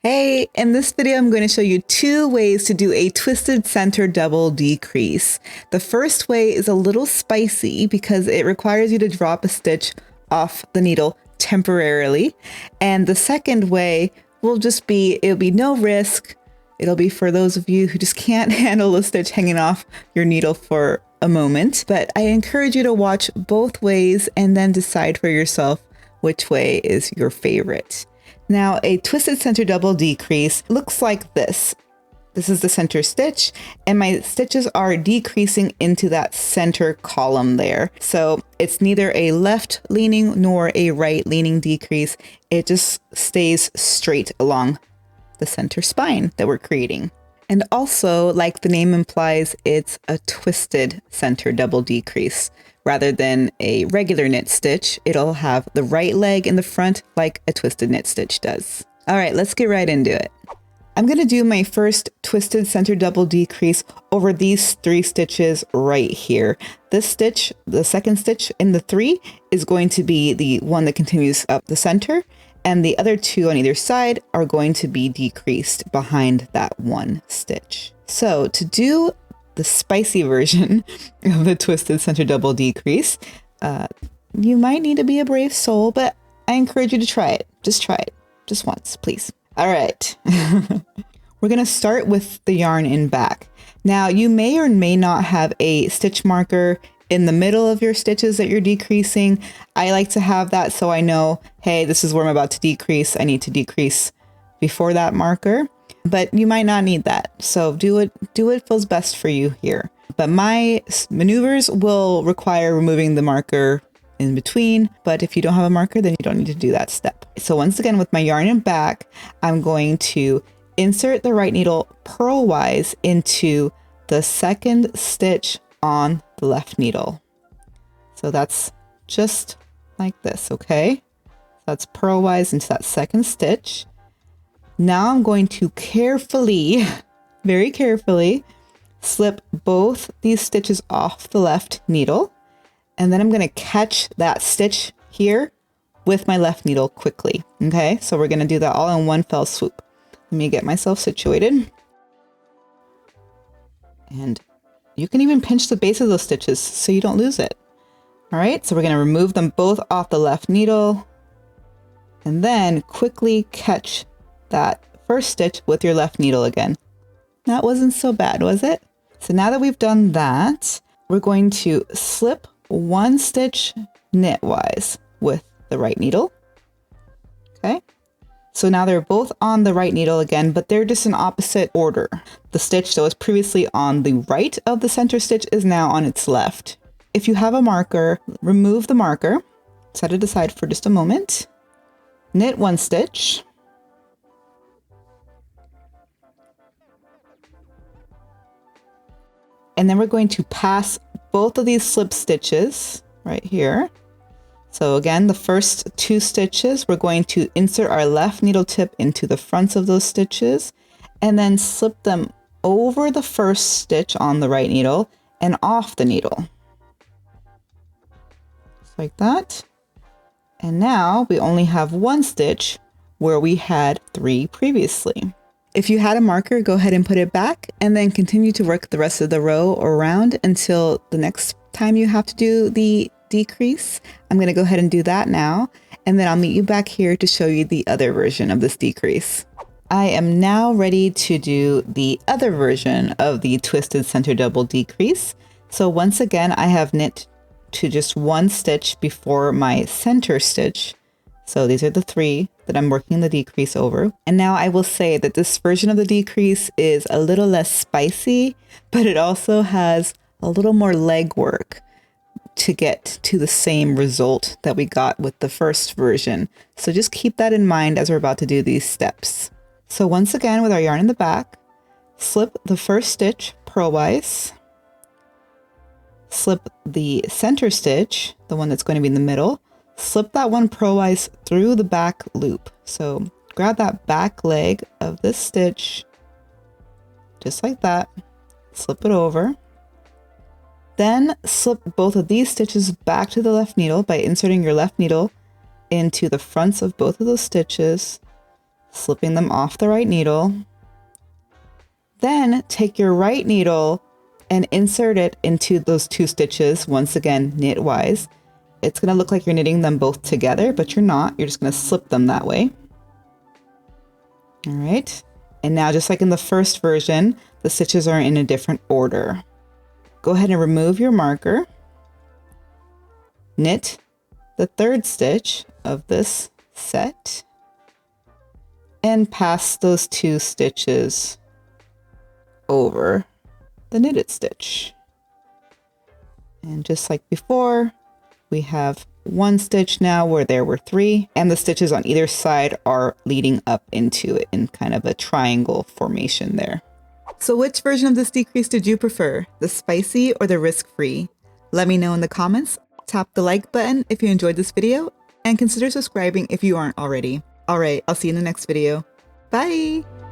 Hey, in this video, I'm going to show you 2 ways to do a twisted center double decrease. The first way is a little spicy because it requires you to drop a stitch off the needle temporarily. And the second way will just be, it'll be no risk. It'll be for those of you who just can't handle a stitch hanging off your needle for a moment. But I encourage you to watch both ways and then decide for yourself which way is your favorite. Now, a twisted center double decrease looks like this. This is the center stitch, and my stitches are decreasing into that center column there. So it's neither a left leaning nor a right leaning decrease. It just stays straight along the center spine that we're creating. And also, like the name implies, it's a twisted center double decrease. Rather than a regular knit stitch, it'll have the right leg in the front like a twisted knit stitch does. All right, let's get right into it. I'm going to do my first twisted center double decrease over these 3 stitches right here. This stitch, the second stitch in the 3, is going to be the one that continues up the center, and the other 2 on either side are going to be decreased behind that one stitch. So to do the spicy version of the twisted center double decrease, you might need to be a brave soul, but I encourage you to try it. Just try it. Just once, please. All right. We're going to start with the yarn in back. Now, you may or may not have a stitch marker in the middle of your stitches that you're decreasing. I like to have that so I know, hey, this is where I'm about to decrease. I need to decrease before that marker. But you might not need that. So do what feels best for you here. But my maneuvers will require removing the marker in between. But if you don't have a marker, then you don't need to do that step. So once again, with my yarn in back, I'm going to insert the right needle purlwise into the second stitch on the left needle. So that's just like this, okay? That's purlwise into that second stitch. Now I'm going to carefully, very carefully, slip both these stitches off the left needle. And then I'm going to catch that stitch here with my left needle quickly. Okay, so we're going to do that all in one fell swoop. Let me get myself situated. And you can even pinch the base of those stitches so you don't lose it. All right, so we're going to remove them both off the left needle and then quickly catch that first stitch with your left needle again. That wasn't so bad, was it? So now that we've done that, we're going to slip one stitch knitwise with the right needle. Okay. So now they're both on the right needle again, but they're just in opposite order. The stitch that was previously on the right of the center stitch is now on its left. If you have a marker, remove the marker, set it aside for just a moment, knit one stitch, and then we're going to pass both of these slip stitches right here. So again, the first 2 stitches, we're going to insert our left needle tip into the fronts of those stitches and then slip them over the first stitch on the right needle and off the needle. Just like that. And now we only have 1 stitch where we had 3 previously. If you had a marker, go ahead and put it back and then continue to work the rest of the row around until the next time you have to do the decrease. I'm going to go ahead and do that now, and then I'll meet you back here to show you the other version of this decrease. I am now ready to do the other version of the twisted center double decrease. So once again, I have knit to just 1 stitch before my center stitch. So these are the 3 that I'm working the decrease over. And now I will say that this version of the decrease is a little less spicy, but it also has a little more legwork to get to the same result that we got with the first version. So just keep that in mind as we're about to do these steps. So once again, with our yarn in the back, slip the first stitch purlwise, slip the center stitch, the one that's going to be in the middle, slip that one purlwise through the back loop. So grab that back leg of this stitch, just like that, slip it over. Then slip both of these stitches back to the left needle by inserting your left needle into the fronts of both of those stitches. slipping them off the right needle. Then take your right needle and insert it into those 2 stitches, once again, knitwise. It's gonna look like you're knitting them both together, but you're not. You're just gonna slip them that way. All right. And now, just like in the first version, the stitches are in a different order. Go ahead and remove your marker. Knit the 3rd stitch of this set and pass those 2 stitches over the knitted stitch. And just like before, we have 1 stitch now where there were 3, and the stitches on either side are leading up into it in kind of a triangle formation there. So which version of this decrease did you prefer, the spicy or the risk-free? Let me know in the comments. Tap the like button if you enjoyed this video, and consider subscribing if you aren't already. All right, I'll see you in the next video. Bye!